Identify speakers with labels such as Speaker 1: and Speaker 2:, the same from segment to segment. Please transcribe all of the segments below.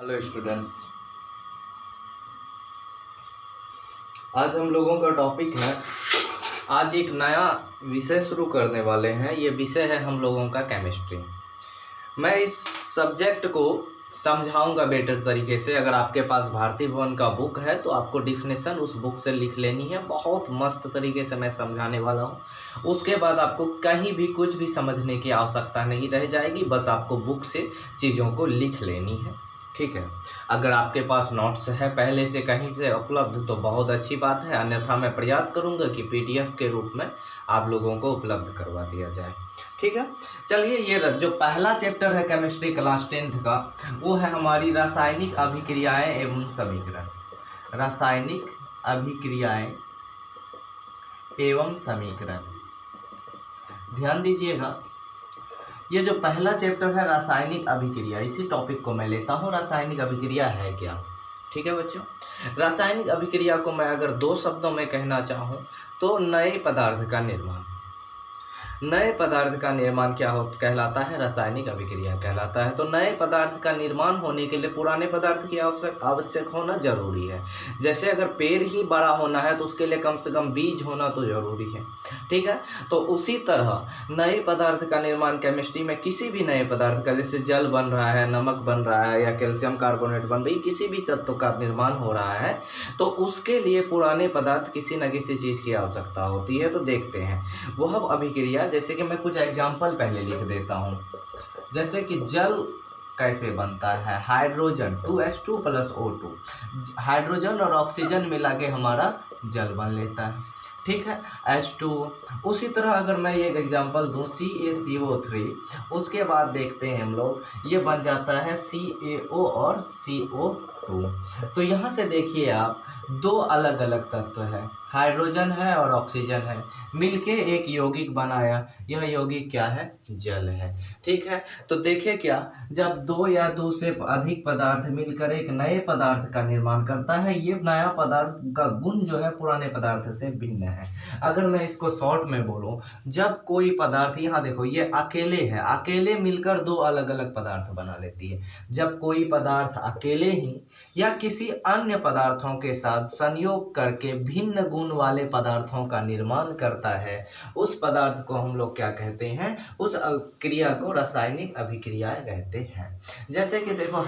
Speaker 1: Hello students, आज हम लोगों का टॉपिक है। आज एक नया विषय शुरू करने वाले हैं। ये विषय है हम लोगों का केमिस्ट्री। मैं इस सब्जेक्ट को समझाऊंगा बेटर तरीके से। अगर आपके पास भारती भवन का बुक है तो आपको डिफिनेशन उस बुक से लिख लेनी है। बहुत मस्त तरीके से मैं समझाने वाला हूँ। उसके बाद आपको कहीं भी कुछ भी समझने की आवश्यकता नहीं रह जाएगी, बस आपको बुक से चीज़ों को लिख लेनी है। ठीक है। अगर आपके पास नोट्स है पहले से कहीं से उपलब्ध तो बहुत अच्छी बात है, अन्यथा मैं प्रयास करूंगा कि पीडीएफ के रूप में आप लोगों को उपलब्ध करवा दिया जाए। ठीक है। चलिए, ये जो पहला चैप्टर है केमिस्ट्री क्लास 10th का, वो है हमारी रासायनिक अभिक्रियाएं एवं समीकरण। रासायनिक अभिक्रियाएं एवं समीकरण, ध्यान दीजिएगा। ये जो पहला चैप्टर है रासायनिक अभिक्रिया, इसी टॉपिक को मैं लेता हूँ। रासायनिक अभिक्रिया है क्या? ठीक है बच्चों, रासायनिक अभिक्रिया को मैं अगर दो शब्दों में कहना चाहूँ तो नए पदार्थ का निर्माण। नए पदार्थ का निर्माण क्या कहलाता है? रासायनिक अभिक्रिया कहलाता है। तो नए पदार्थ का निर्माण होने के लिए पुराने पदार्थ की आवश्यक होना जरूरी है। जैसे अगर पेड़ ही बड़ा होना है तो उसके लिए कम से कम बीज होना तो जरूरी है। ठीक है। तो उसी तरह नए पदार्थ का निर्माण केमिस्ट्री में किसी भी नए पदार्थ का, जैसे जल बन रहा है, नमक बन रहा है या कैल्शियम कार्बोनेट बन रही, किसी भी तत्व का निर्माण हो रहा है तो उसके लिए पुराने पदार्थ किसी न किसी चीज़ की आवश्यकता होती है। तो देखते हैं वह अभिक्रिया। जैसे कि मैं कुछ एग्जाम्पल पहले लिख देता हूँ। जैसे कि जल कैसे बनता है? हाइड्रोजन 2H2 + O2, हाइड्रोजन और ऑक्सीजन मिला के हमारा जल बन लेता है। ठीक है, H2। उसी तरह अगर मैं एक एग्जांपल दूं CaCO3, उसके बाद देखते हैं हम लोग, ये बन जाता है CaO और CO2। तो यहाँ से देखिए आप, दो अलग अलग तत्व है, हाइड्रोजन है और ऑक्सीजन है, मिलके एक यौगिक बनाया। यह यौगिक क्या है? जल है। ठीक है। तो देखिए क्या, जब दो या दो से अधिक पदार्थ मिलकर एक नए पदार्थ का निर्माण करता है, ये नया पदार्थ का गुण जो है पुराने पदार्थ से भिन्न है। अगर मैं इसको शॉर्ट में बोलूं, जब कोई पदार्थ, यहाँ देखो ये अकेले है, अकेले मिलकर दो अलग अलग पदार्थ बना लेती है। जब कोई पदार्थ अकेले ही या किसी अन्य पदार्थों के साथ संयोग करके भिन्न गुण वाले पदार्थों का निर्माण करता है, उस पदार्थ को हम लोग क्या कहते हैं? उस क्रिया को रासायनिक अभिक्रिया कहते हैं। जैसे कि देखो,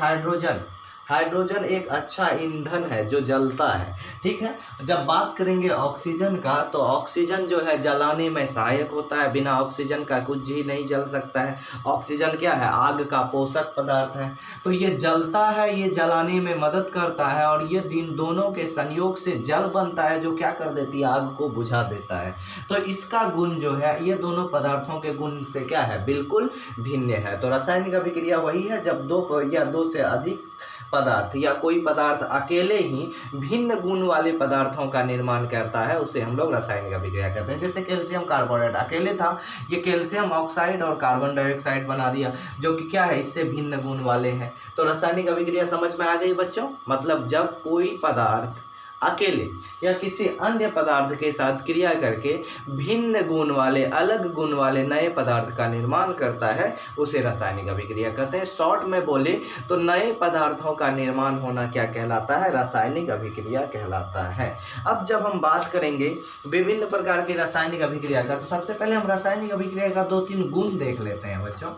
Speaker 1: हाइड्रोजन एक अच्छा ईंधन है जो जलता है। ठीक है। जब बात करेंगे ऑक्सीजन का, तो ऑक्सीजन जो है जलाने में सहायक होता है। बिना ऑक्सीजन का कुछ ही नहीं जल सकता है। ऑक्सीजन क्या है? आग का पोषक पदार्थ है। तो ये जलता है, ये जलाने में मदद करता है, और ये दोनों के संयोग से जल बनता है, जो क्या कर देती है? आग को बुझा देता है। तो इसका गुण जो है, ये दोनों पदार्थों के गुण से क्या है? बिल्कुल भिन्न है। तो रासायनिक अभिक्रिया वही है जब दो या दो से अधिक पदार्थ या कोई पदार्थ अकेले ही भिन्न गुण वाले पदार्थों का निर्माण करता है, उसे हम लोग रासायनिक अभिक्रिया कहते हैं। जैसे कैल्शियम कार्बोनेट अकेले था, ये कैल्शियम ऑक्साइड और कार्बन डाइऑक्साइड बना दिया, जो कि क्या है? इससे भिन्न गुण वाले हैं। तो रासायनिक अभिक्रिया समझ में आ गई बच्चों? मतलब जब कोई पदार्थ अकेले या किसी अन्य पदार्थ के साथ क्रिया करके भिन्न गुण वाले, अलग गुण वाले नए पदार्थ का निर्माण करता है, उसे रासायनिक अभिक्रिया कहते हैं। शॉर्ट में बोले तो नए पदार्थों का निर्माण होना क्या कहलाता है? रासायनिक अभिक्रिया कहलाता है। अब जब हम बात करेंगे विभिन्न प्रकार की रासायनिक अभिक्रिया का, तो सबसे पहले हम रासायनिक अभिक्रिया का 2-3 गुण देख लेते हैं बच्चों।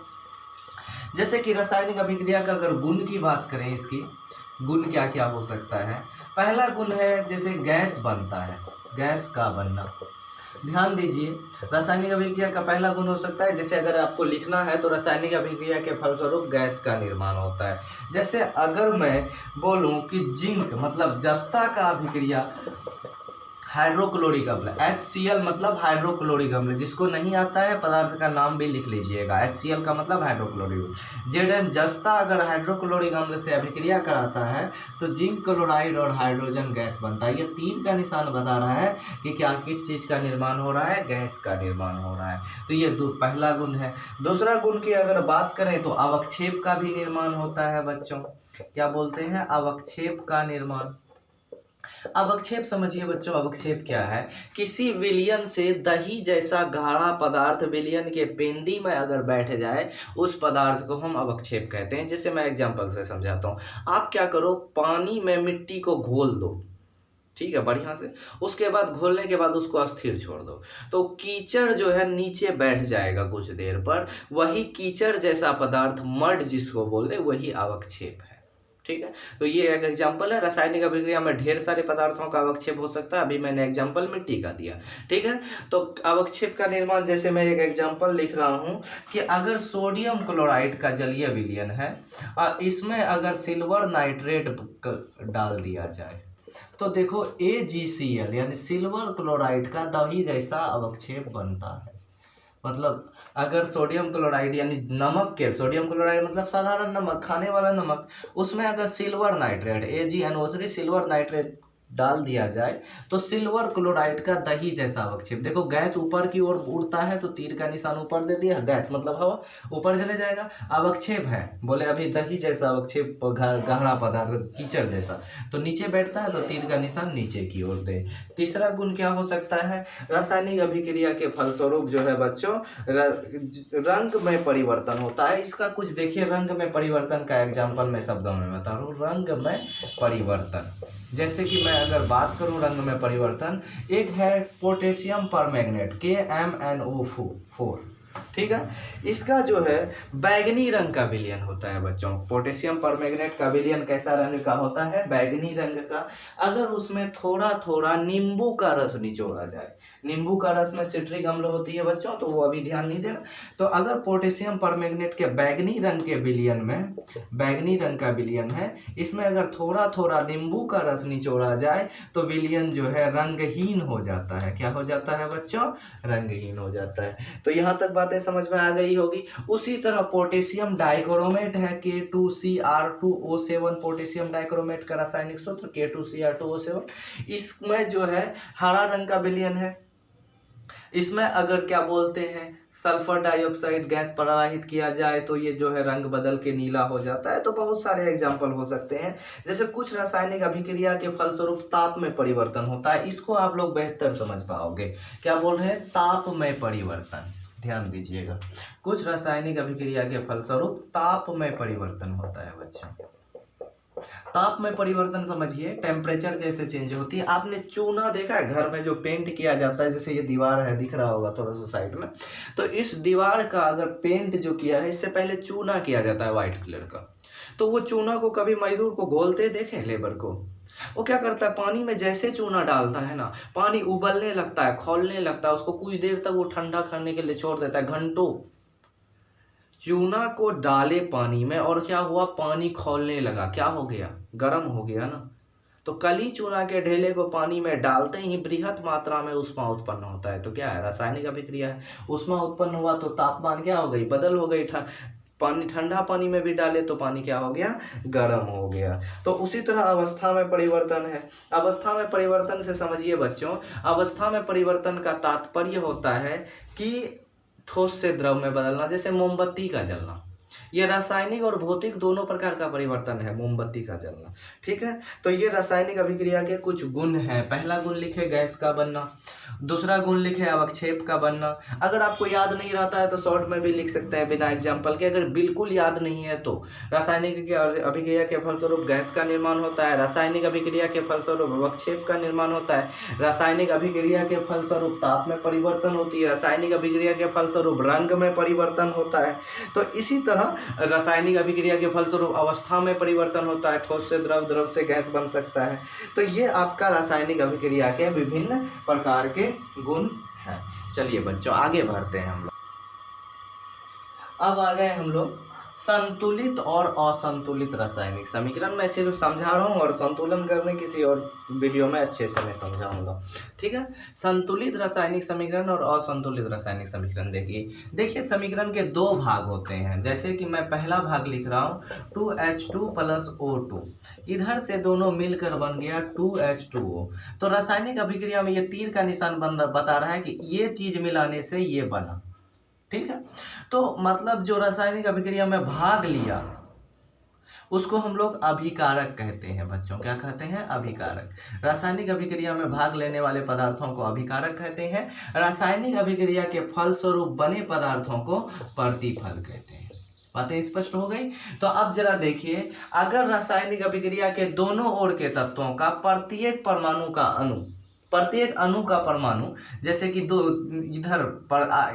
Speaker 1: जैसे कि रासायनिक अभिक्रिया का अगर गुण की बात करें, इसकी गुण क्या क्या हो सकता है? पहला गुण है जैसे गैस बनता है, गैस का बनना। ध्यान दीजिए, रासायनिक अभिक्रिया का पहला गुण हो सकता है, जैसे अगर आपको लिखना है तो रासायनिक अभिक्रिया के फलस्वरूप गैस का निर्माण होता है। जैसे अगर मैं बोलूं कि जिंक मतलब जस्ता का अभिक्रिया हाइड्रोक्लोरिक अम्ल, HCl मतलब हाइड्रोक्लोरिक अम्ल, जिसको नहीं आता है पदार्थ का नाम भी लिख लीजिएगा। HCl का मतलब हाइड्रोक्लोरिक। Zn जस्ता अगर हाइड्रोक्लोरिक अम्ल से अभिक्रिया कराता है तो जिंक क्लोराइड और हाइड्रोजन गैस बनता है। ये तीर का निशान बता रहा है कि क्या किस चीज़ का निर्माण हो रहा है? गैस का निर्माण हो रहा है। तो ये पहला गुण है। दूसरा गुण की अगर बात करें तो अवक्षेप का भी निर्माण होता है बच्चों। क्या बोलते हैं? अवक्षेप का निर्माण। अवक्षेप समझिए बच्चों, अवक्षेप क्या है? किसी विलयन से दही जैसा गाढ़ा पदार्थ विलयन के पेंदी में अगर बैठ जाए, उस पदार्थ को हम अवक्षेप कहते हैं। जैसे मैं एग्जांपल से समझाता हूँ। आप क्या करो, पानी में मिट्टी को घोल दो, ठीक है, बढ़िया से। उसके बाद घोलने के बाद उसको अस्थिर छोड़ दो, तो कीचड़ जो है नीचे बैठ जाएगा कुछ देर पर। वही कीचड़ जैसा पदार्थ, मड जिसको बोलते, वही अवक्षेप है। ठीक है, तो ये एक एग्जांपल है। रासायनिक अभिक्रिया में ढेर सारे पदार्थों का अवक्षेप हो सकता है, अभी मैंने एग्जांपल मिट्टी का दिया। ठीक है, तो अवक्षेप का निर्माण, जैसे मैं एक एग्जांपल लिख रहा हूँ कि अगर सोडियम क्लोराइड का जलीय विलयन है और इसमें अगर सिल्वर नाइट्रेट डाल दिया जाए, तो देखो AgCl यानी सिल्वर क्लोराइड का दही जैसा अवक्षेप बनता है। मतलब अगर सोडियम क्लोराइड यानी नमक के, सोडियम क्लोराइड मतलब साधारण नमक, खाने वाला नमक, उसमें अगर silver nitrate AgNO3 silver nitrate डाल दिया जाए, तो सिल्वर क्लोराइड का दही जैसा अवक्षेप। देखो गैस ऊपर की ओर उड़ता है तो तीर का निशान ऊपर दे दिया, गैस मतलब हवा ऊपर चले जाएगा, अवक्षेप है। बोले अभी दही जैसा अवक्षेप, गाढ़ा पदार्थ कीचड़ जैसा, तो नीचे बैठता है तो तीर का निशान नीचे की ओर दे। तीसरा गुण क्या हो सकता है? रासायनिक अभिक्रिया के फलस्वरूप जो है बच्चों, रंग में परिवर्तन होता है। इसका कुछ देखिए, रंग में परिवर्तन का एग्जाम्पल मैं शब्दों में बता रहा हूँ। रंग में परिवर्तन, जैसे कि मैं अगर बात करूं रंग में परिवर्तन, एक है पोटेशियम परमैंगनेट KMnO4, ठीक है, इसका जो है बैगनी रंग का विलयन होता है बच्चों। पोटेशियम परमैंगनेट का विलयन कैसा रंग का होता है? बैगनी रंग का। अगर उसमें थोड़ा थोड़ा नींबू का रस निचोड़ा जाए, नींबू का रस में सिट्रिक अम्ल होती है बच्चों, तो वो अभी ध्यान नहीं देना। तो अगर पोटेशियम परमैंगनेट के बैगनी रंग के विलयन में, बैगनी रंग का विलयन है, इसमें अगर थोड़ा थोड़ा नींबू का रस निचोड़ा जाए, तो विलयन जो है रंगहीन हो जाता है। क्या हो जाता है बच्चों? रंगहीन हो जाता है। तो यहाँ तक बातें समझ में आ गई होगी। उसी तरह पोटेशियम डाइक्रोमेट है K2Cr2O7, पोटेशियम डाइक्रोमेट का रासायनिक सूत्र K2Cr2O7। इसमें जो है हरा रंग का विलयन है। इसमें अगर क्या बोलते हैं, सल्फर डाइऑक्साइड गैस प्रवाहित किया जाए तो ये जो है रंग बदल के नीला हो जाता है। तो बहुत सारे एग्जाम्पल हो सकते हैं। जैसे कुछ रासायनिक अभिक्रिया के फलस्वरूप ताप में परिवर्तन होता है, इसको आप लोग बेहतर समझ पाओगे। क्या बोल रहे हैं? ताप में परिवर्तन, ध्यान दीजिएगा। कुछ रासायनिक अभिक्रिया के फलस्वरूप ताप में परिवर्तन होता है बच्चों। ताप में परिवर्तन समझिए, टेम्परेचर जैसे चेंज होती है। आपने चूना देखा है घर में जो पेंट किया जाता है, जैसे ये दीवार है, दिख रहा होगा थोड़ा सा साइड में, तो इस दीवार का अगर पेंट जो किया है, इससे पहले चूना किया जाता है व्हाइट कलर का। तो वो चूना को कभी मजदूर को घोलते देखे, लेबर को, वो क्या करता है, पानी में जैसे चूना डालता है ना, पानी उबलने लगता है, खौलने लगता है, उसको कुछ देर तक वो ठंडा करने के लिए छोड़ देता है, घंटों। चूना को डाले पानी में और क्या हुआ, पानी खौलने लगा, क्या हो गया, गर्म हो गया ना। तो कली चूना के ढेले को पानी में डालते ही बृहत मात्रा में ऊष्मा उत्पन्न होता है। तो क्या है, रासायनिक अभिक्रिया है। ऊष्मा उत्पन्न हुआ तो तापमान क्या हो गई, बदल हो गई। पानी ठंडा पानी में भी डाले तो पानी क्या हो गया, गर्म हो गया। तो उसी तरह अवस्था में परिवर्तन है। अवस्था में परिवर्तन से समझिए बच्चों, अवस्था में परिवर्तन का तात्पर्य होता है कि ठोस से द्रव में बदलना। जैसे मोमबत्ती का जलना, ये रासायनिक और भौतिक दोनों प्रकार का परिवर्तन है, मोमबत्ती का जलना। ठीक है, तो ये रासायनिक अभिक्रिया के कुछ गुण हैं। पहला गुण लिखे गैस का बनना, दूसरा गुण लिखे अवक्षेप का बनना। अगर आपको याद नहीं रहता है तो शॉर्ट में भी लिख सकते हैं बिना एग्जाम्पल के। अगर बिल्कुल याद नहीं है तो रासायनिक अभिक्रिया के फलस्वरूप गैस का निर्माण होता है, रासायनिक अभिक्रिया के फलस्वरूप अवक्षेप का निर्माण होता है, रासायनिक अभिक्रिया के फलस्वरूप ताप में परिवर्तन होती है, रासायनिक अभिक्रिया के फलस्वरूप रंग में परिवर्तन होता है। तो इसी तरह रासायनिक अभिक्रिया के फलस्वरूप अवस्था में परिवर्तन होता है, ठोस से द्रव, द्रव से गैस बन सकता है। तो ये आपका रासायनिक अभिक्रिया के विभिन्न प्रकार के गुण हैं। चलिए बच्चों आगे बढ़ते हैं हम लोग। अब आ गए हम लोग संतुलित और असंतुलित रासायनिक समीकरण। मैं सिर्फ समझा रहा हूँ और संतुलन करने किसी और वीडियो में अच्छे से मैं समझाऊंगा। ठीक है, संतुलित रासायनिक समीकरण और असंतुलित रासायनिक समीकरण। देखिए समीकरण के दो भाग होते हैं। जैसे कि मैं पहला भाग लिख रहा हूँ 2H2 + O2, इधर से दोनों मिलकर बन गया 2H2O। तो रासायनिक अभिक्रिया में ये तीर का निशान बता रहा है कि ये चीज मिलाने से ये बना। ठीक है, तो मतलब जो रासायनिक अभिक्रिया में भाग लिया उसको हम लोग अभिकारक कहते हैं बच्चों। क्या कहते हैं? अभिकारक। रासायनिक अभिक्रिया में भाग लेने वाले पदार्थों को अभिकारक कहते हैं। रासायनिक अभिक्रिया के फलस्वरूप बने पदार्थों को प्रतिफल कहते हैं। बातें स्पष्ट हो गई? तो अब जरा देखिए, अगर रासायनिक अभिक्रिया के दोनों ओर के तत्वों का प्रत्येक अणु का परमाणु, जैसे कि दो इधर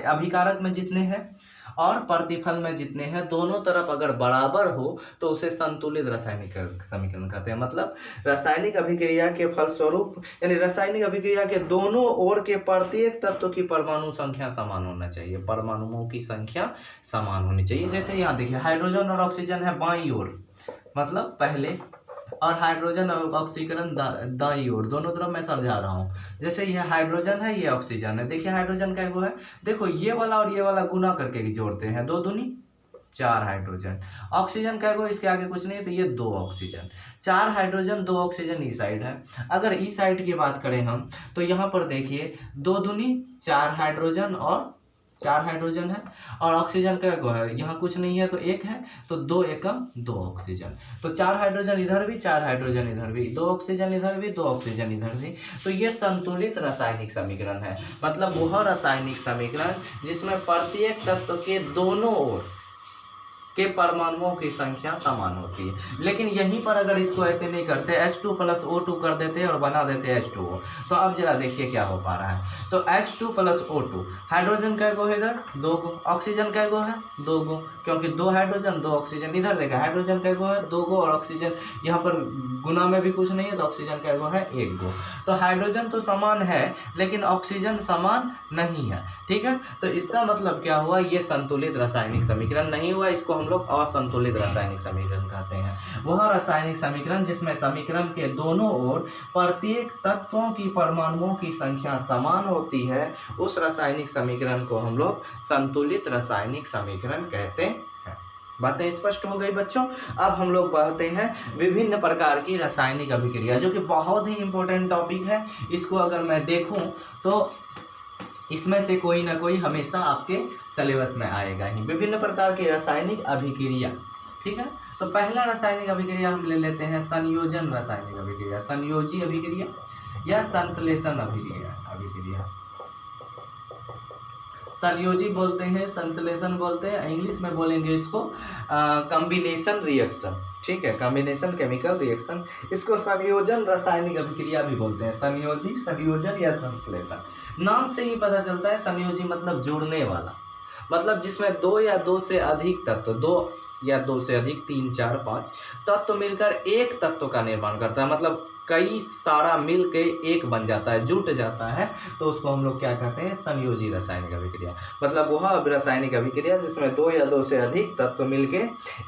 Speaker 1: अभिकारक में जितने हैं और प्रतिफल में जितने हैं, दोनों तरफ अगर बराबर हो तो उसे संतुलित रासायनिक समीकरण कहते हैं। मतलब रासायनिक अभिक्रिया के फलस्वरूप, यानी रासायनिक अभिक्रिया के दोनों ओर के प्रत्येक तत्व की परमाणु संख्या समान होना चाहिए, परमाणुओं की संख्या समान होनी चाहिए। जैसे यहाँ देखिए, हाइड्रोजन और ऑक्सीजन है बाईं ओर, मतलब पहले, और हाइड्रोजन और ऑक्सीजन दाईं ओर, दोनों तरफ मैं समझा रहा हूँ। जैसे ये हाइड्रोजन है, ये ऑक्सीजन है। देखिए हाइड्रोजन का वो है, देखो ये वाला और ये वाला गुना करके जोड़ते हैं, 2 दूनी 4 हाइड्रोजन। ऑक्सीजन का वो, इसके आगे कुछ नहीं है, तो ये 2 ऑक्सीजन। 4 हाइड्रोजन 2 ऑक्सीजन ई साइड है। अगर ई साइड की बात करें हम, तो यहाँ पर देखिए 2 दूनी 4 हाइड्रोजन और 4 हाइड्रोजन है, और ऑक्सीजन का को है, यहाँ कुछ नहीं है तो 1 है, तो 2 एकम 2 ऑक्सीजन। तो 4 हाइड्रोजन इधर भी, 4 हाइड्रोजन इधर भी, 2 ऑक्सीजन इधर भी, 2 ऑक्सीजन इधर भी। तो ये संतुलित रासायनिक समीकरण है। मतलब वह रासायनिक समीकरण जिसमें प्रत्येक तत्व के दोनों ओर के परमाणुओं की संख्या समान होती है। लेकिन यहीं पर अगर इसको ऐसे नहीं करते, H2 + O2 कर देते और बना देते H2O, तो अब जरा देखिए क्या हो पा रहा है। तो H2 + O2, हाइड्रोजन का गो है इधर 2 गो, ऑक्सीजन का गो है 2 गो, क्योंकि 2 हाइड्रोजन 2 ऑक्सीजन। इधर देखा, हाइड्रोजन का गो है 2 गो और ऑक्सीजन यहाँ पर गुना में भी कुछ नहीं है, तो ऑक्सीजन का गो है 1 गो। तो हाइड्रोजन तो समान है लेकिन ऑक्सीजन समान नहीं है, ठीक है। तो इसका मतलब क्या हुआ, ये संतुलित रासायनिक समीकरण नहीं हुआ, इसको हम लोग असंतुलित रासायनिक समीकरण कहते हैं। वह रासायनिक समीकरण जिसमें समीकरण के दोनों ओर प्रत्येक तत्वों की परमाणुओं की संख्या समान होती है, उस रासायनिक समीकरण को हम लोग संतुलित रासायनिक समीकरण कहते हैं। बातें स्पष्ट हो गई बच्चों? अब हम लोग बढ़ते हैं विभिन्न प्रकार की रासायनिक अभिक्रिया, जो कि बहुत ही इंपॉर्टेंट टॉपिक है। इसको अगर मैं देखूं तो इसमें से कोई ना कोई हमेशा आपके सिलेबस में आएगा ही। विभिन्न प्रकार की रासायनिक अभिक्रिया, ठीक है। तो पहला रासायनिक अभिक्रिया हम ले लेते हैं संयोजन रासायनिक अभिक्रिया, संयोजी अभिक्रिया या संश्लेषण अभिक्रिया। संयोजी बोलते हैं, संश्लेषण बोलते हैं, इंग्लिश में बोलेंगे इसको कॉम्बिनेशन रिएक्शन, ठीक है, कॉम्बिनेशन केमिकल रिएक्शन। इसको संयोजन रासायनिक अभिक्रिया भी बोलते हैं, संयोजी, संयोजन या संश्लेषण। नाम से ही पता चलता है, संयोजी मतलब जोड़ने वाला, मतलब जिसमें 2 या 2 से अधिक तत्व, 2 या 2 से अधिक, 3, 4, 5 तत्व मिलकर एक तत्व का निर्माण करता है। मतलब कई सारा मिल के एक बन जाता है, जुट जाता है, तो उसको हम लोग क्या कहते हैं, संयोजी रासायनिक अभिक्रिया। मतलब वह रासायनिक अभिक्रिया जिसमें 2 या 2 से अधिक तत्व मिलके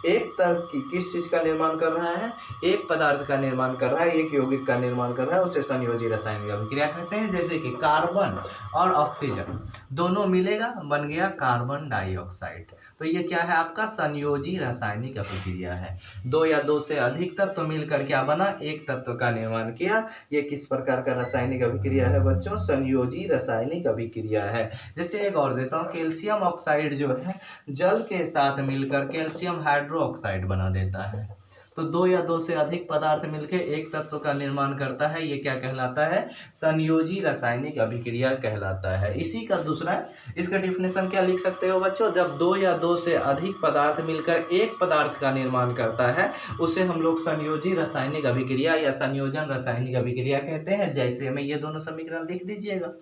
Speaker 1: एक तत्व किस चीज़ का निर्माण कर रहा है, एक पदार्थ का निर्माण कर रहा है, एक यौगिक का निर्माण कर रहा है, उसे संयोजी रासायनिक अभिक्रिया कहते हैं। जैसे कि कार्बन और ऑक्सीजन दोनों मिलेगा, बन गया कार्बन डाइऑक्साइड। तो ये क्या है, आपका संयोजी रासायनिक अभिक्रिया है। 2 या 2 से अधिक तत्व मिलकर क्या बना, एक तत्व का निर्माण किया। ये किस प्रकार का रासायनिक अभिक्रिया है बच्चों, संयोजी रासायनिक अभिक्रिया है। जैसे एक और देता हूँ, कैल्शियम ऑक्साइड जो है जल के साथ मिलकर कैल्शियम हाइड्रोक्साइड बना देता है। तो 2 या 2 से अधिक पदार्थ मिलकर एक तत्व का निर्माण करता है, ये क्या कहलाता है, संयोजी रासायनिक अभिक्रिया कहलाता है। इसी का दूसरा, इसका डिफिनेशन क्या लिख सकते हो बच्चों, जब 2 या 2 से अधिक पदार्थ मिलकर एक पदार्थ का निर्माण करता है, उसे हम लोग संयोजी रासायनिक अभिक्रिया या संयोजन रासायनिक अभिक्रिया कहते हैं। जैसे में ये दोनों समीकरण लिख दीजिएगा।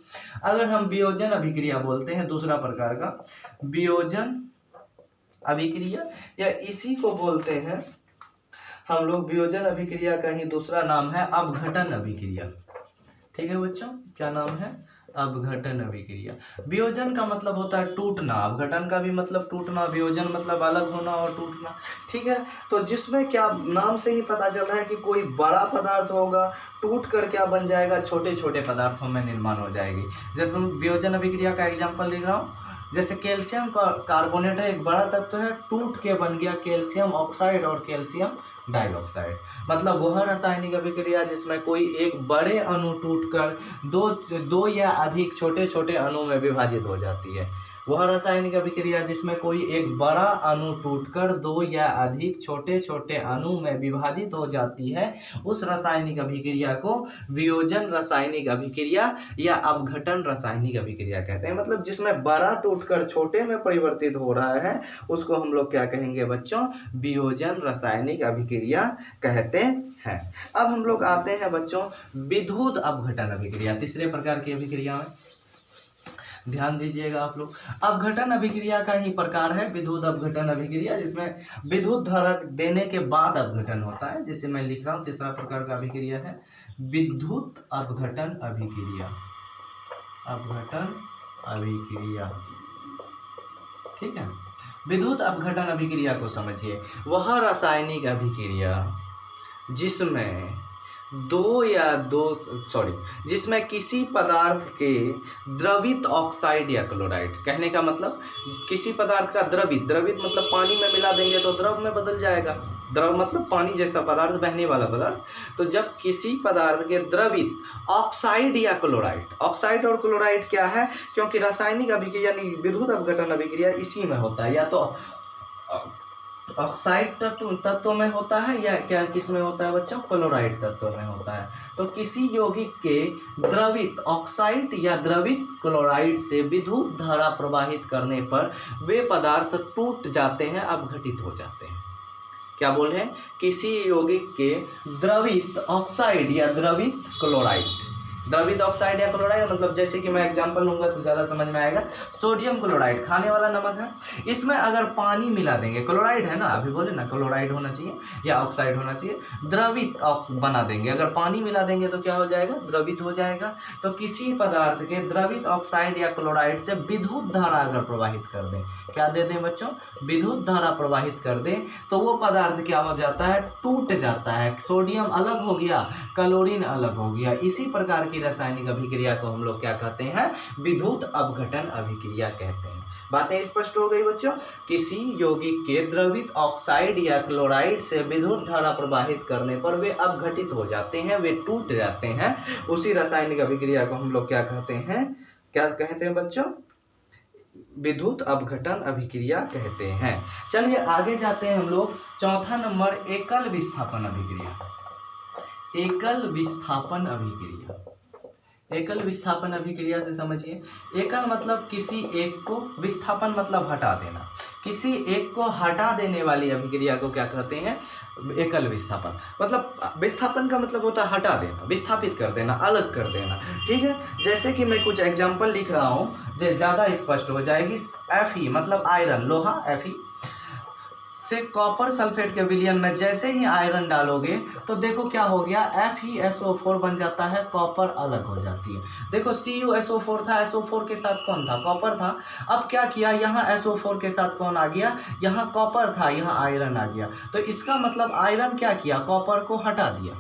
Speaker 1: अगर हम वियोजन अभिक्रिया बोलते हैं, दूसरा प्रकार का वियोजन अभिक्रिया, या इसी को बोलते हैं हम लोग, वियोजन अभिक्रिया का ही दूसरा नाम है अपघटन अभिक्रिया, ठीक है बच्चों। क्या नाम है, अपघटन अभिक्रिया। वियोजन का मतलब होता है टूटना, अपघटन का भी मतलब टूटना, वियोजन मतलब अलग होना और टूटना, ठीक है। तो जिसमें क्या नाम से ही पता चल रहा है कि कोई बड़ा पदार्थ होगा, टूट कर क्या बन जाएगा, छोटे छोटे पदार्थों में निर्माण हो जाएगी। जैसे वियोजन अभिक्रिया का एग्जाम्पल लिख रहा हूँ, जैसे कैल्शियम कार्बोनेट है, एक बड़ा तत्व है, टूट के बन गया कैल्शियम ऑक्साइड और कैल्शियम डाइऑक्साइड। मतलब वह रासायनिक अभिक्रिया जिसमें कोई एक बड़े अणु टूटकर दो या अधिक छोटे छोटे अणु में विभाजित हो जाती है। वह रासायनिक अभिक्रिया जिसमें कोई एक बड़ा अणु टूटकर दो या अधिक छोटे छोटे अणु में विभाजित हो जाती है, उस रासायनिक अभिक्रिया को वियोजन रासायनिक अभिक्रिया या अपघटन रासायनिक अभिक्रिया कहते हैं। मतलब जिसमें बड़ा टूटकर छोटे में परिवर्तित हो रहा है उसको हम लोग क्या कहेंगे बच्चों, वियोजन रासायनिक अभिक्रिया कहते हैं। अब हम लोग आते हैं बच्चों विद्युत अपघटन अभिक्रिया, तीसरे प्रकार की अभिक्रिया में ध्यान दीजिएगा आप लोग। अपघटन अभिक्रिया का ही प्रकार है विद्युत अपघटन अभिक्रिया, जिसमें विद्युत धारा देने के बाद अपघटन होता है। जैसे मैं लिख रहा हूँ तीसरा प्रकार का अभिक्रिया है विद्युत अपघटन अभिक्रिया, अपघटन अभिक्रिया, ठीक है। विद्युत अपघटन अभिक्रिया को समझिए, वह रासायनिक अभिक्रिया जिसमें किसी पदार्थ के द्रवित ऑक्साइड या क्लोराइड, कहने का मतलब किसी पदार्थ का द्रवित मतलब पानी में मिला देंगे तो द्रव में बदल जाएगा, द्रव मतलब पानी जैसा पदार्थ, बहने वाला पदार्थ। तो जब किसी पदार्थ के द्रवित ऑक्साइड या क्लोराइड, ऑक्साइड और क्लोराइड क्या है, क्योंकि रासायनिक अभिक्रिया यानी विद्युत अपघटन अभिक्रिया इसी में होता है, या तो ऑक्साइड तत्व में होता है या क्या किस में होता है बच्चों, क्लोराइड तत्व में होता है। तो किसी यौगिक के द्रवित ऑक्साइड या द्रवित क्लोराइड से विद्युत धारा प्रवाहित करने पर वे पदार्थ टूट जाते हैं, अपघटित हो जाते हैं। क्या बोल रहे हैं, किसी यौगिक के द्रवित ऑक्साइड या द्रवित क्लोराइड, द्रवित ऑक्साइड या क्लोराइड मतलब जैसे कि मैं एग्जांपल लूंगा तो ज़्यादा समझ में आएगा। सोडियम क्लोराइड खाने वाला नमक है, इसमें अगर पानी मिला देंगे, क्लोराइड है ना, अभी बोले ना क्लोराइड होना चाहिए या ऑक्साइड होना चाहिए, द्रवित बना देंगे, अगर पानी मिला देंगे तो क्या हो जाएगा, द्रवित हो जाएगा। तो किसी पदार्थ के द्रवित ऑक्साइड या क्लोराइड से विद्युत धारा अगर प्रवाहित कर दें, क्या दे दें बच्चों, विद्युत धारा प्रवाहित कर दें, तो वो पदार्थ क्या हो जाता है, टूट जाता है। सोडियम अलग हो गया, क्लोरीन अलग हो गया। इसी प्रकार की रासायनिक अभिक्रिया को हम लोग क्या कहते हैं, विद्युत अपघटन अभिक्रिया कहते हैं। बातें स्पष्ट हो गई बच्चों। किसी यौगिक के द्रवित ऑक्साइड या क्लोराइड से विद्युत धारा प्रवाहित करने पर वे अपघटित हो जाते हैं, वे टूट जाते हैं। उसी रासायनिक अभिक्रिया को हम लोग क्या कहते हैं, क्या कहते हैं बच्चों, विद्युत अपघटन अभिक्रिया कहते हैं। चलिए आगे जाते हैं हम लोग। चौथा नंबर एकल विस्थापन अभिक्रिया। एकल विस्थापन अभिक्रिया, एकल विस्थापन अभिक्रिया से समझिए, एकल मतलब किसी एक को, विस्थापन मतलब हटा देना, किसी एक को हटा देने वाली अभिक्रिया को क्या कहते हैं, एकल विस्थापन। मतलब विस्थापन का मतलब होता है हटा देना, विस्थापित कर देना, अलग कर देना, ठीक है। जैसे कि मैं कुछ एग्जांपल लिख रहा हूँ जो ज़्यादा स्पष्ट हो जाएगी। Fe मतलब आयरन, लोहा, Fe से कॉपर सल्फेट के विलयन में जैसे ही आयरन डालोगे तो देखो क्या हो गया, FeSO4 बन जाता है, कॉपर अलग हो जाती है। देखो CuSO4 था, SO4 के साथ कौन था, कॉपर था। अब क्या किया, यहाँ SO4 के साथ कौन आ गया, यहाँ कॉपर था, यहाँ आयरन आ गया। तो इसका मतलब आयरन क्या किया, कॉपर को हटा दिया,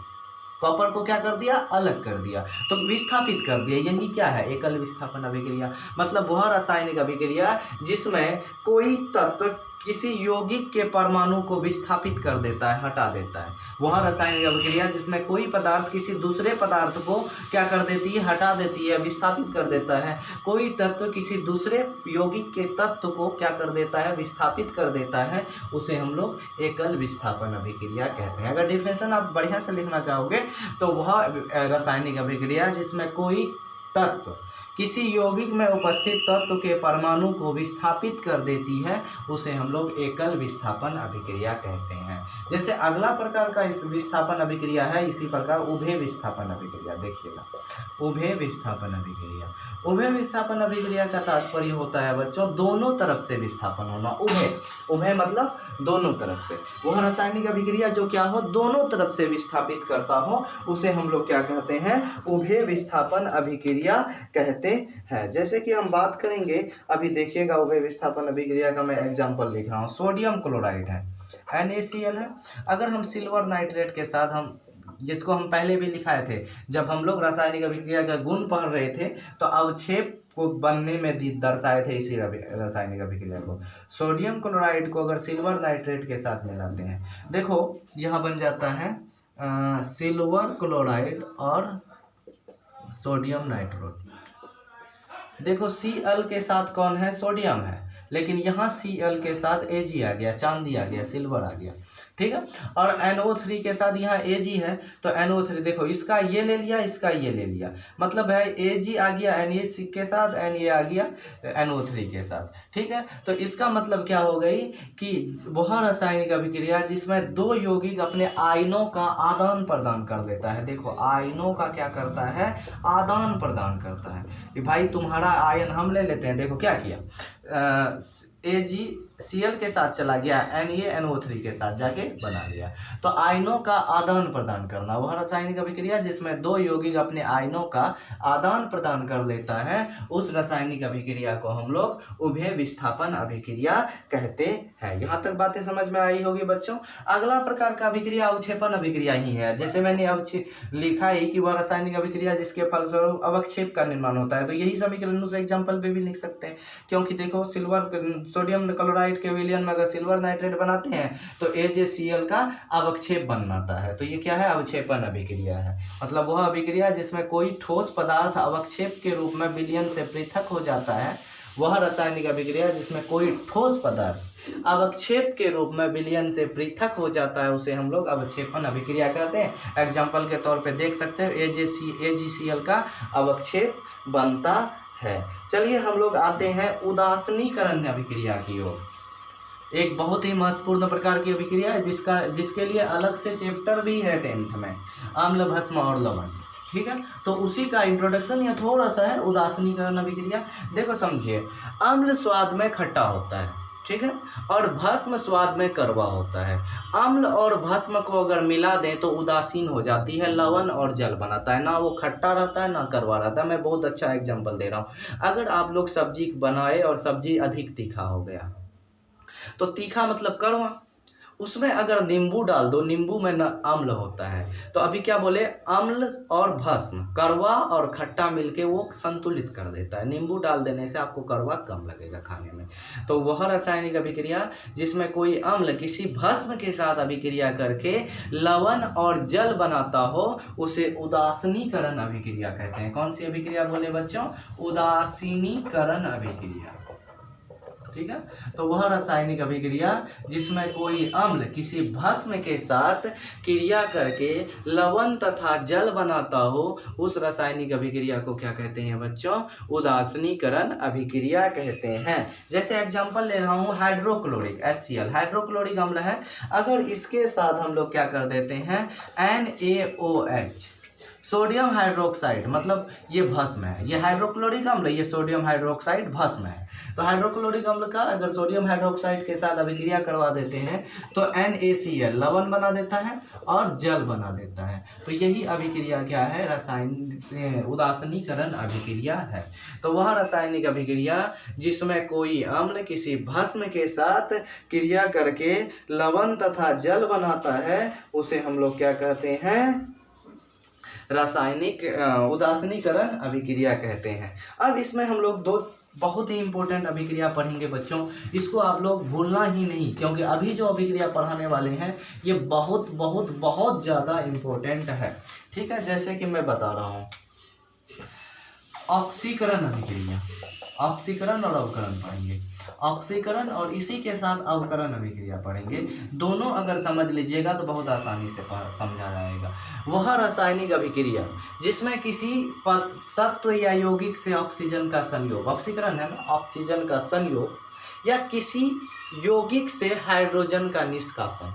Speaker 1: कॉपर को क्या कर दिया, अलग कर दिया, तो विस्थापित कर दिया। यही क्या है, एकल विस्थापन अभिक्रिया। मतलब वह रासायनिक अभिक्रिया जिसमें कोई तत्व किसी यौगिक के परमाणु को विस्थापित कर देता है, हटा देता है। वह रासायनिक अभिक्रिया जिसमें कोई पदार्थ किसी दूसरे पदार्थ को क्या कर देती है, हटा देती है, विस्थापित कर देता है। कोई तत्व किसी दूसरे यौगिक के तत्व को क्या कर देता है, विस्थापित कर देता है, उसे हम लोग एकल विस्थापन अभिक्रिया कहते हैं। अगर डिफिनेशन आप बढ़िया से लिखना चाहोगे तो वह रासायनिक अभिक्रिया जिसमें कोई तत्व किसी यौगिक में उपस्थित तत्व के परमाणु को विस्थापित कर देती है, उसे हम लोग एकल विस्थापन अभिक्रिया कहते हैं। जैसे अगला प्रकार का इस विस्थापन अभिक्रिया है, इसी प्रकार उभय विस्थापन अभिक्रिया। देखिएगा, उभय विस्थापन अभिक्रिया, उभय विस्थापन अभिक्रिया का तात्पर्य होता है बच्चों दोनों तरफ से विस्थापन होना। उभय, उभय मतलब दोनों तरफ से। वह रासायनिक अभिक्रिया जो क्या हो, दोनों तरफ से विस्थापित करता हो, उसे हम लोग क्या कहते हैं, उभय विस्थापन अभिक्रिया कहते हैं। जैसे कि हम बात करेंगे, अभी देखिएगा उभय विस्थापन अभिक्रिया का मैं एग्जांपल लिख रहा हूँ। सोडियम क्लोराइड है, NaCl है। अगर हम सिल्वर नाइट्रेट के साथ, हम जिसको हम पहले भी लिखाए थे, जब हम लोग रासायनिक अभिक्रिया का गुण पढ़ रहे थे तो अवक्षेप को बनने में दर्शाए थे इसी रासायनिक अभिक्रिया को। सोडियम क्लोराइड को अगर सिल्वर नाइट्रेट के साथ मिलाते हैं, देखो यह बन जाता है सिल्वर क्लोराइड और सोडियम नाइट्रेट, देखो Cl के साथ कौन है, सोडियम है, लेकिन यहाँ Cl के साथ Ag आ गया, चांदी आ गया, सिल्वर आ गया, ठीक है। और NO3 के साथ यहाँ Ag है, तो NO3 देखो इसका ये ले लिया, इसका ये ले लिया, मतलब है Ag आ गया Na के साथ, Na आ गया NO3 के साथ, ठीक है। तो इसका मतलब क्या हो गई कि वह रासायनिक अभिक्रिया जिसमें दो यौगिक अपने आयनों का आदान प्रदान कर देता है। देखो आयनों का क्या करता है, आदान प्रदान करता है कि भाई तुम्हारा आयन हम ले लेते हैं, देखो क्या किया, AgCl के साथ चला गया, NaNO3 के साथ जाके बना लिया। तो आयनों का आदान प्रदान करना वह रासायनिक अभिक्रिया जिसमें दो यौगिक अपने आयनों का आदान प्रदान कर लेता है, उस रासायनिक अभिक्रिया को हम लोग उभय विस्थापन अभिक्रिया कहते हैं। यहाँ तक बातें समझ में आई होगी बच्चों। अगला प्रकार का अभिक्रिया अवक्षेपण अभिक्रिया ही है। जैसे मैंने लिखा ही कि वह रासायनिक अभिक्रिया जिसके फलस्वरूप अवक्षेप का निर्माण होता है, तो यही समीकरण उस एग्जाम्पल पे भी लिख सकते हैं, क्योंकि देखो सोडियम क्लोराइड के विलयन में अगर सिल्वर नाइट्रेट बनाते हैं तो AgCl का अवक्षेप बनाता है। तो ये क्या है, अवक्षेपण अभिक्रिया है। मतलब वह अभिक्रिया जिसमें कोई ठोस पदार्थ अवक्षेप के रूप में विलयन से पृथक हो जाता है, वह रासायनिक अभिक्रिया जिसमें कोई ठोस पदार्थ अवक्षेप के रूप में विलयन से पृथक हो जाता है, उसे हम लोग अवक्षेपण अभिक्रिया कहते हैं। एग्जाम्पल के तौर पे देख सकते हो AgCl का अवक्षेप बनता है। चलिए हम लोग आते हैं उदासीनीकरण अभिक्रिया की ओर। एक बहुत ही महत्वपूर्ण प्रकार की अभिक्रिया है जिसके लिए अलग से चैप्टर भी है 10th में, अम्ल भस्म और लवण, ठीक है। तो उसी का इंट्रोडक्शन या थोड़ा सा है उदासीनीकरण अभिक्रिया। देखो समझिए, अम्ल स्वाद में खट्टा होता है, ठीक है, और भस्म स्वाद में कड़वा होता है। अम्ल और भस्म को अगर मिला दें तो उदासीन हो जाती है, लवण और जल बनाता है, ना वो खट्टा रहता है ना कड़वा रहता है। मैं बहुत अच्छा एग्जांपल दे रहा हूँ। अगर आप लोग सब्जी बनाए और सब्जी अधिक तीखा हो गया, तो तीखा मतलब कड़वा, उसमें अगर नींबू डाल दो, नींबू में न अम्ल होता है, तो अभी क्या बोले, अम्ल और भस्म, कड़वा और खट्टा मिलके वो संतुलित कर देता है। नींबू डाल देने से आपको कड़वा कम लगेगा खाने में। तो वह रासायनिक अभिक्रिया जिसमें कोई अम्ल किसी भस्म के साथ अभिक्रिया करके लवण और जल बनाता हो, उसे उदासीनीकरण अभिक्रिया कहते हैं। कौन सी अभिक्रिया बोले बच्चों, उदासीनीकरण अभिक्रिया, ठीक है। तो वह रासायनिक अभिक्रिया जिसमें कोई अम्ल किसी भस्म के साथ क्रिया करके लवण तथा जल बनाता हो, उस रासायनिक अभिक्रिया को क्या कहते हैं बच्चों, उदासीनीकरण अभिक्रिया कहते हैं। जैसे एग्जांपल ले रहा हूँ हाइड्रोक्लोरिक HCl, हाइड्रोक्लोरिक अम्ल है, अगर इसके साथ हम लोग क्या कर देते हैं NaOH, सोडियम हाइड्रोक्साइड, मतलब ये भस्म है, ये हाइड्रोक्लोरिक अम्ल, ये सोडियम हाइड्रोक्साइड भस्म है। तो हाइड्रोक्लोरिक अम्ल का अगर सोडियम हाइड्रोक्साइड के साथ अभिक्रिया करवा देते हैं तो NaCl लवण बना देता है और जल बना देता है। तो यही अभिक्रिया क्या है, रासायनिक उदासीनीकरण अभिक्रिया है। तो वह रासायनिक अभिक्रिया जिसमें कोई अम्ल किसी भस्म के साथ क्रिया करके लवण तथा जल बनाता है, उसे हम लोग क्या कहते हैं, रासायनिक उदासीनीकरण अभिक्रिया कहते हैं। अब इसमें हम लोग दो बहुत ही इंपॉर्टेंट अभिक्रिया पढ़ेंगे बच्चों, इसको आप लोग भूलना ही नहीं, क्योंकि अभी जो अभिक्रिया पढ़ाने वाले हैं ये बहुत बहुत बहुत ज़्यादा इम्पोर्टेंट है, ठीक है। जैसे कि मैं बता रहा हूँ, ऑक्सीकरण अभिक्रिया, ऑक्सीकरण और अवकरण पढ़ेंगे, ऑक्सीकरण और इसी के साथ अवकरण अभिक्रिया पढ़ेंगे। दोनों अगर समझ लीजिएगा तो बहुत आसानी से समझा जाएगा। वह रासायनिक अभिक्रिया जिसमें किसी तत्व या यौगिक से ऑक्सीजन का संयोग, ऑक्सीकरण है ना, ऑक्सीजन का संयोग, या किसी यौगिक से हाइड्रोजन का निष्कासन,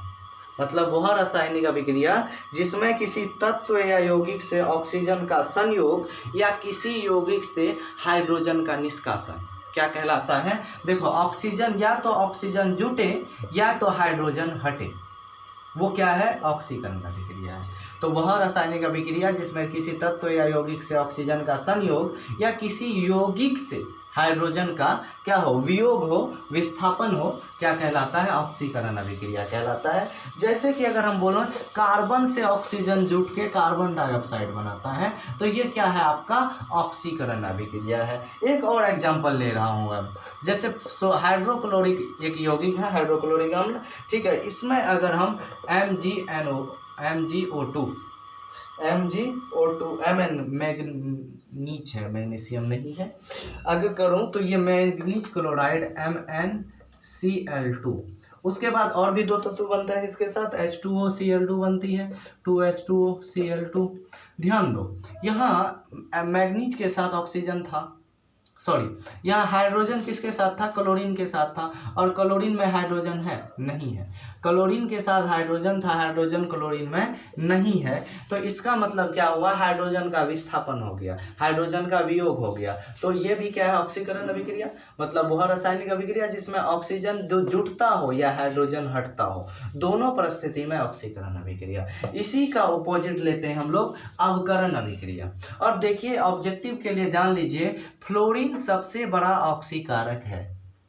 Speaker 1: मतलब वह रासायनिक अभिक्रिया जिसमें किसी तत्व या यौगिक से ऑक्सीजन का संयोग या किसी यौगिक से हाइड्रोजन का निष्कासन क्या कहलाता है। देखो ऑक्सीजन, या तो ऑक्सीजन जुटे या तो हाइड्रोजन हटे, वो क्या है, ऑक्सीकरण अभिक्रिया है। तो वह रासायनिक अभिक्रिया जिसमें किसी तत्व या यौगिक से ऑक्सीजन का संयोग या किसी यौगिक से हाइड्रोजन का क्या हो, वियोग हो, विस्थापन हो, क्या कहलाता है, ऑक्सीकरण अभिक्रिया कहलाता है। जैसे कि अगर हम बोलें कार्बन से ऑक्सीजन जुट के कार्बन डाइऑक्साइड बनाता है, तो ये क्या है, आपका ऑक्सीकरण अभिक्रिया है। एक और एग्जांपल ले रहा हूँ अब, जैसे हाइड्रोक्लोरिक एक यौगिक है, हाइड्रोक्लोरिक अम्ल, ठीक है, इसमें अगर हम MgO2 MgO2 Mn मैग्नीज है, मैग्नीशियम नहीं है। अगर करूं तो ये मैग्नीज क्लोराइड MnCl2। उसके बाद और भी दो तत्व बनता है इसके साथ, H2OCl2 बनती है, 2H2OCl2। ध्यान दो, यहाँ मैग्नीज के साथ ऑक्सीजन था, सॉरी यहाँ हाइड्रोजन किसके साथ था, क्लोरीन के साथ था, और क्लोरीन में हाइड्रोजन है नहीं है, क्लोरीन के साथ हाइड्रोजन था, हाइड्रोजन क्लोरीन में नहीं है। तो इसका मतलब क्या हुआ, हाइड्रोजन का विस्थापन हो गया, हाइड्रोजन का वियोग हो गया। तो ये भी क्या है, ऑक्सीकरण अभिक्रिया, मतलब वह रासायनिक अभिक्रिया जिसमें ऑक्सीजन जो जुटता हो या हाइड्रोजन हटता हो, दोनों परिस्थिति में ऑक्सीकरण अभिक्रिया। इसी का अपोजिट लेते हैं हम लोग अवकरण अभिक्रिया। और देखिए ऑब्जेक्टिव के लिए जान लीजिए, फ्लोरीन सबसे बड़ा ऑक्सीकारक है।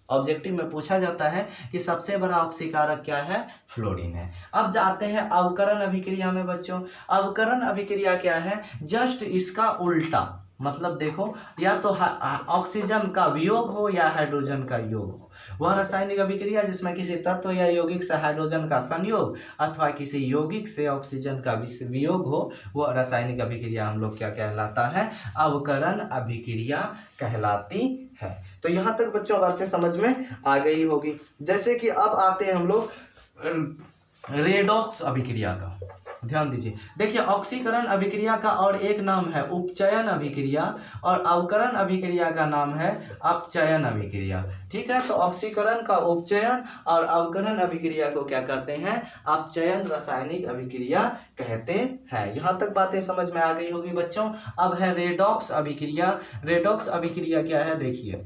Speaker 1: ऑब्जेक्टिव में पूछा जाता है कि सबसे बड़ा ऑक्सीकारक क्या है, फ्लोरीन है। अब जाते हैं अवकरण अभिक्रिया में बच्चों। अवकरण अभिक्रिया क्या है, जस्ट इसका उल्टा, मतलब देखो या तो ऑक्सीजन का वियोग हो या हाइड्रोजन का योग हो, वह रासायनिक अभिक्रिया जिसमें किसी तत्व या यौगिक से हाइड्रोजन का संयोग अथवा किसी यौगिक से ऑक्सीजन का वियोग हो, वह रासायनिक अभिक्रिया हम लोग क्या कहलाता है, अवकरण अभिक्रिया कहलाती है। तो यहाँ तक बच्चों बातें समझ में आ गई होगी। जैसे कि अब आते हैं हम लोग रेडॉक्स अभिक्रिया का, ध्यान दीजिए। देखिए ऑक्सीकरण अभिक्रिया का और एक नाम है उपचयन अभिक्रिया, और अवकरण अभिक्रिया का नाम है अपचयन अभिक्रिया। ठीक है, तो ऑक्सीकरण का उपचयन और अवकरण अभिक्रिया को क्या कहते हैं, अपचयन रासायनिक अभिक्रिया कहते हैं। यहाँ तक बातें समझ में आ गई होगी बच्चों। अब है रेडॉक्स अभिक्रिया। रेडॉक्स अभिक्रिया क्या है, देखिए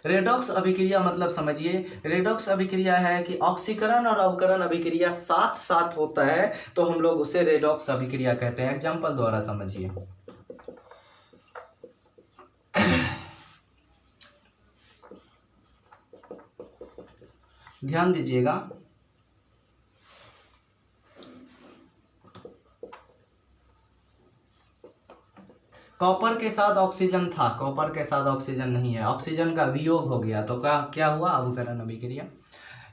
Speaker 1: रेडॉक्स अभिक्रिया मतलब समझिए, रेडॉक्स अभिक्रिया है कि ऑक्सीकरण और अवकरण अभिक्रिया साथ साथ होता है, तो हम लोग उसे रेडॉक्स अभिक्रिया कहते हैं। एग्जांपल द्वारा समझिए, ध्यान दीजिएगा। कॉपर के साथ ऑक्सीजन था, कॉपर के साथ ऑक्सीजन नहीं है, ऑक्सीजन का वियोग हो गया, तो क्या हुआ, अवकरण अभिक्रिया।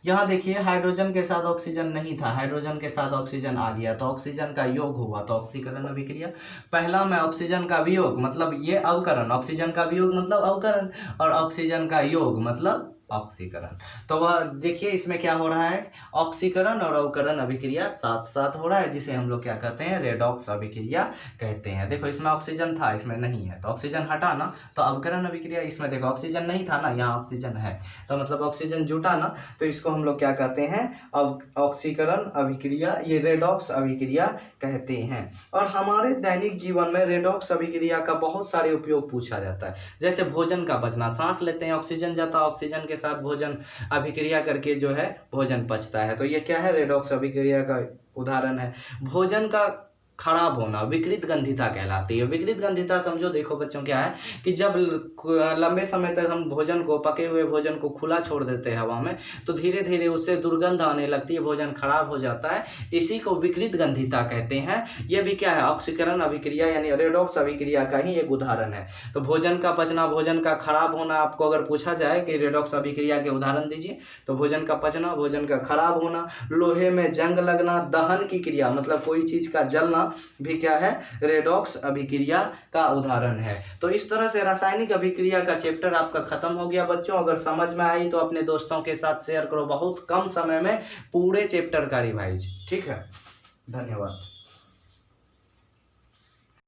Speaker 1: यहाँ देखिए हाइड्रोजन के साथ ऑक्सीजन नहीं था, हाइड्रोजन के साथ ऑक्सीजन आ गया, तो ऑक्सीजन का योग हुआ, तो ऑक्सीकरण अभिक्रिया। पहला में ऑक्सीजन का वियोग मतलब ये अवकरण, ऑक्सीजन का वियोग मतलब अवकरण, और ऑक्सीजन का योग मतलब ऑक्सीकरण। तो वह देखिए इसमें क्या हो रहा है, ऑक्सीकरण और अवकरण अभिक्रिया साथ साथ हो रहा है, जिसे हम लोग क्या कहते हैं, रेडॉक्स अभिक्रिया कहते हैं। देखो इसमें ऑक्सीजन था, इसमें नहीं है, तो ऑक्सीजन हटा ना, तो अवकरण अभिक्रिया। इसमें देखो ऑक्सीजन नहीं था ना, यहाँ ऑक्सीजन है, तो मतलब ऑक्सीजन जुटा ना, तो इसको हम लोग क्या कहते हैं, ऑक्सीकरण अभिक्रिया, ये रेडॉक्स अभिक्रिया कहते हैं। और हमारे दैनिक जीवन में रेडॉक्स अभिक्रिया का बहुत सारे उपयोग पूछा जाता है। जैसे भोजन का पचना, सांस लेते हैं ऑक्सीजन जाता है, ऑक्सीजन के साथ भोजन अभिक्रिया करके जो है भोजन पचता है, तो ये क्या है, रेडॉक्स अभिक्रिया का उदाहरण है। भोजन का खराब होना विकृत गंधिता कहलाती है। विकृत गंधिता समझो, देखो बच्चों क्या है कि जब लंबे समय तक हम भोजन को, पके हुए भोजन को खुला छोड़ देते हैं हवा में, तो धीरे धीरे उससे दुर्गंध आने लगती है, भोजन खराब हो जाता है, इसी को विकृत गंधिता कहते हैं। ये भी क्या है, ऑक्सीकरण अभिक्रिया यानी रेडॉक्स अभिक्रिया का ही एक उदाहरण है। तो भोजन का पचना, भोजन का खराब होना, आपको अगर पूछा जाए कि रेडॉक्स अभिक्रिया के उदाहरण दीजिए, तो भोजन का पचना, भोजन का खराब होना, लोहे में जंग लगना, दहन की क्रिया मतलब कोई चीज का जलना भी क्या है, रेडॉक्स अभिक्रिया का उदाहरण है। तो इस तरह से रासायनिक अभिक्रिया का चैप्टर आपका खत्म हो गया बच्चों। अगर समझ में आई तो अपने दोस्तों के साथ शेयर करो, बहुत कम समय में पूरे चैप्टर का रिवाइज। ठीक है, धन्यवाद।